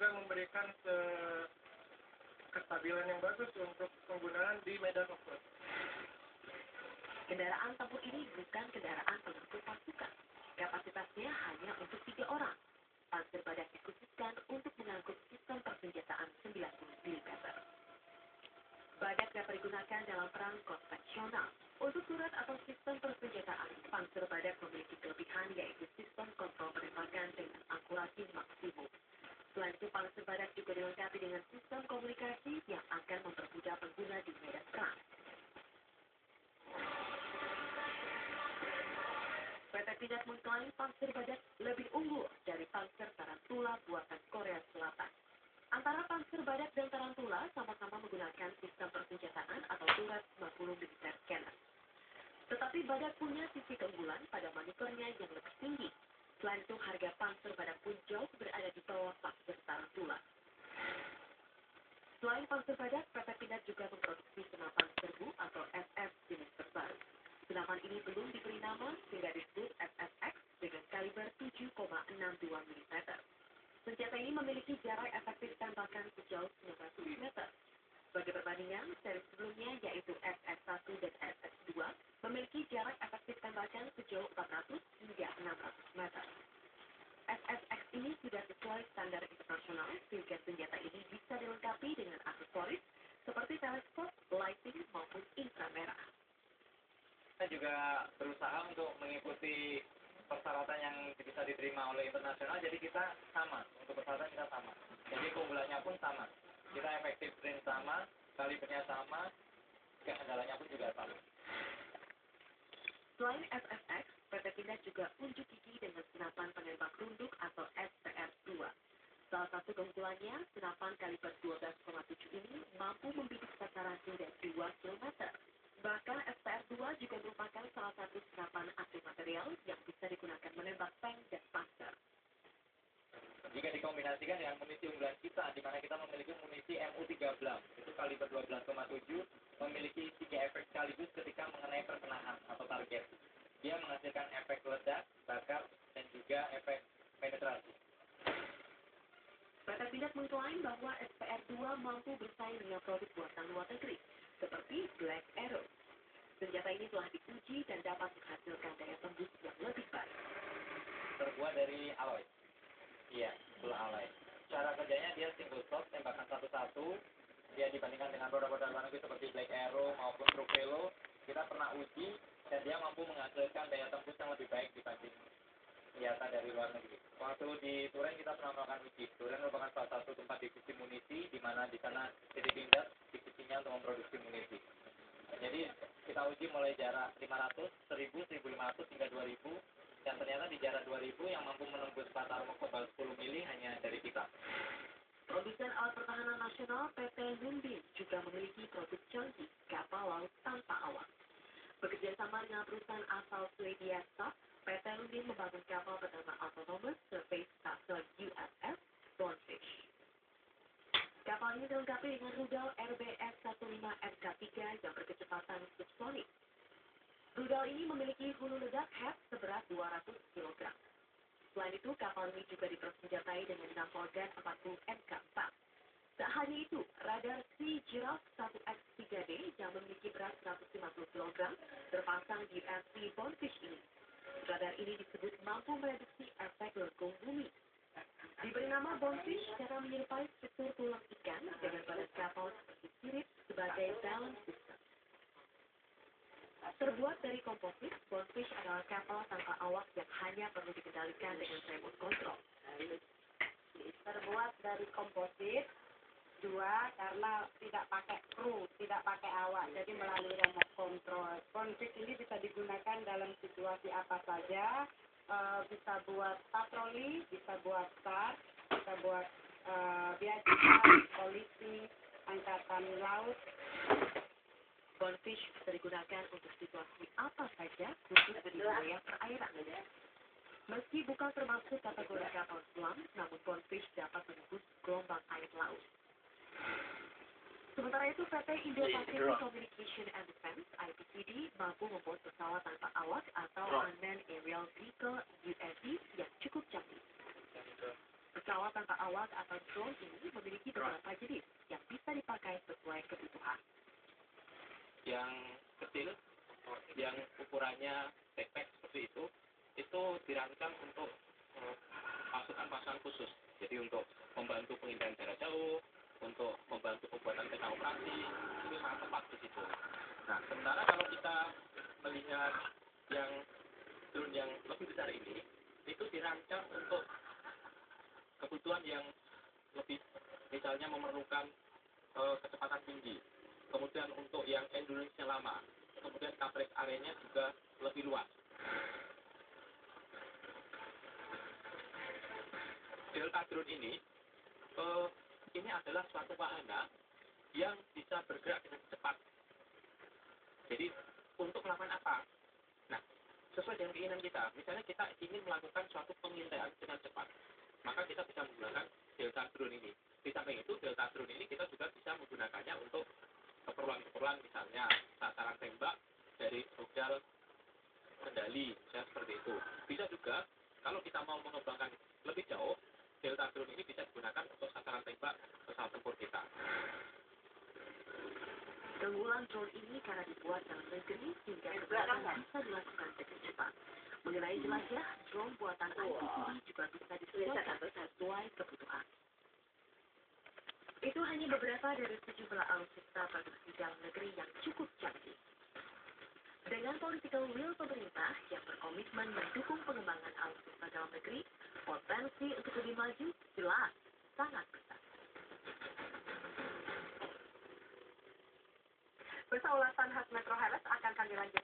juga memberikan kestabilan yang bagus untuk penggunaan di medan off-road. Kendaraan tempur ini bukan kendaraan pengangkut pasukan. Kapasitasnya hanya untuk 3 orang. Panzer Badak dikhususkan untuk mengangkut sistem persenjataan 90 mm. Badak dapat digunakan dalam perang konvensional. Untuk turret atau sistem persenjataan, Panzer Badak memiliki kelebihan yaitu sistem kontrol penembakan dengan akurasi maksimum. Selain itu, Panzer Badak juga dilengkapi dengan sistem komunikasi yang akan mempermudah pengguna di medan perang. PT Pindad mengklaim Panzer Badak lebih unggul dari Panzer Tarantula buatan Korea Selatan. Antara Panzer Badak dan Tarantula sama-sama menggunakan sistem persenjataan atau turret 90 mm cannon. Tetapi Badak punya sisi keunggulan pada manuvernya yang lebih tinggi. Selain itu, harga Panzer Badak pun jauh berada di bawah Panzer Tarantula. Selain Panzer Badak, PT Pindad juga memproduksi senapan serbu atau SS jenis terbaru. Senapan ini belum diberi nama sehingga disebut SSX dengan kaliber 7,62 mm. Senjata ini memiliki jarak efektif tembakan sejauh 19 meter. Sebagai perbandingan, seri sebelumnya yaitu SS1 dan SS2 memiliki jarak efektif tembakan sejauh 400 hingga 600 meter. SSX ini sudah sesuai standar internasional sehingga senjata ini bisa dilengkapi dengan aksesoris seperti teleskop, lighting maupun inframerah. Kita juga berusaha untuk mengikuti persyaratan yang bisa diterima oleh internasional, jadi kita sama, untuk persyaratan kita sama. Jadi keunggulannya pun sama. Kita efektif range sama, kalibernya sama, kendalanya pun juga sama. Selain SSX, PT Pindad juga unjuk gigi dengan senapan penembak runduk atau SPR-2. Salah satu keunggulannya, senapan kaliber 12,7 ini mampu membidik sasaran hingga 2 km. Bahkan SPR-2 juga merupakan salah satu senapan anti material yang bisa digunakan menembak tank dan panzer. Jika dikombinasikan dengan munisi unggulan kita, di mana kita memiliki munisi MU-13, itu kaliber 12,7, memiliki 3 efek sekaligus ketika mengenai perkenaan atau target. Dia menghasilkan efek ledak, bakar, dan juga efek penetrasi. PT Pindad mengklaim bahwa SPR-2 mampu bersaing dengan produk buatan luar negeri, seperti Black Arrow. Senjata ini telah diuji dan dapat menghasilkan daya tembus yang lebih baik. Terbuat dari alloy. Iya, full alloy. Cara kerjanya dia single shot, tembakan satu-satu. Dia dibandingkan dengan produk-produk luar negeri seperti Black Arrow maupun Truvelo, kita pernah uji dan dia mampu menghasilkan daya tembus yang lebih baik dibanding senjata dari luar negeri. Waktu di Turen kita pernah melakukan uji. Turen merupakan salah satu tempat divisi munisi, di mana di sana PT Pindad divisinya untuk memproduksi munisi. Jadi kita uji mulai jarak 500, 1000, 1500 hingga 2000, dan ternyata di jarak 2000 yang mampu menembus batar kebal 10 mili hanya dari kita. Produsen alat pertahanan nasional PT Hyundai juga memiliki produk canggih kapal laut tanpa awak. Bekerja sama dengan perusahaan asal Swedia SAP, PT Hyundai membangun kapal bernama Autonomous Surface Vessel USS Bonefish. Kapal ini dilengkapi dengan rudal RBS-15 MK3 yang berkecepatan subsonik. Rudal ini memiliki hulu ledak HEP seberat 200 kg. Selain itu, kapal ini juga dipersenjatai dengan 6 organ 40 MK4. Tak hanya itu, radar Sea Giraffe 1X3D yang memiliki berat 150 kg terpasang di USS Bonefish ini. Radar ini disebut mampu mereduksi efek lengkung bumi. Diberi nama Bonefish karena menyerupai struktur tulang ikan dengan badan kapal seperti sirip sebagai balance system. Terbuat dari komposit, Bonefish adalah kapal tanpa awak yang hanya perlu dikendalikan dengan remote control. Terbuat dari komposit, 2 karena tidak pakai kru, tidak pakai awak, jadi melalui remote control. Bonefish ini bisa digunakan dalam situasi apa saja, bisa buat patroli, bisa buat SAR, bisa buat biacukai, polisi, angkatan laut. Bonefish bisa digunakan untuk situasi apa saja, khusus di wilayah perairan. Meski bukan termasuk kategori kapal selam, namun Bonefish dapat menembus gelombang air laut. Sementara itu, PT Indo-Pacific Communication and Defense (IPCD) mampu membuat pesawat tanpa awak atau Unmanned Aerial Vehicle (UAV) yang cukup canggih. Pesawat Pesawat tanpa awak atau drone ini memiliki beberapa jenis yang bisa dipakai sesuai kebutuhan. Yang kecil, yang ukurannya backpack seperti itu dirancang untuk pasukan-pasukan khusus. Jadi untuk membantu pengindahan jarak jauh, untuk membantu pembuatan peta operasi, itu sangat tepat di situ. Nah, sementara kalau kita melihat yang drone yang lebih besar ini, itu dirancang untuk kebutuhan yang lebih, misalnya memerlukan kecepatan tinggi, kemudian untuk yang endurance-nya lama, kemudian coverage areanya juga lebih luas. Delta drone ini adalah suatu wahana yang bisa bergerak dengan cepat. Jadi untuk melakukan apa? Nah, sesuai dengan keinginan kita. Misalnya kita ingin melakukan suatu pengintaian dengan cepat, maka kita bisa menggunakan Delta drone ini. Di samping itu, Delta drone ini kita juga bisa menggunakannya untuk keperluan-keperluan, misalnya sasaran tembak dari rudal kendali, ya, seperti itu. Bisa juga kalau kita mau mengembangkan lebih jauh, Delta drone ini bisa digunakan untuk sasaran tembak pesawat tempur kita. Keunggulan drone ini karena dibuat dalam negeri sehingga keberadaannya bisa dilakukan dengan cepat. Mengenai jelajah, drone buatan IPTV juga bisa disesuaikan sesuai kebutuhan. Itu hanya beberapa dari sejumlah alutsista produksi dalam negeri yang cukup canggih. Dengan political will pemerintah yang berkomitmen mendukung pengembangan alutsista dalam negeri, potensi untuk lebih maju jelas sangat besar. Persaulatan khas Metro Highlands akan kami lanjutkan.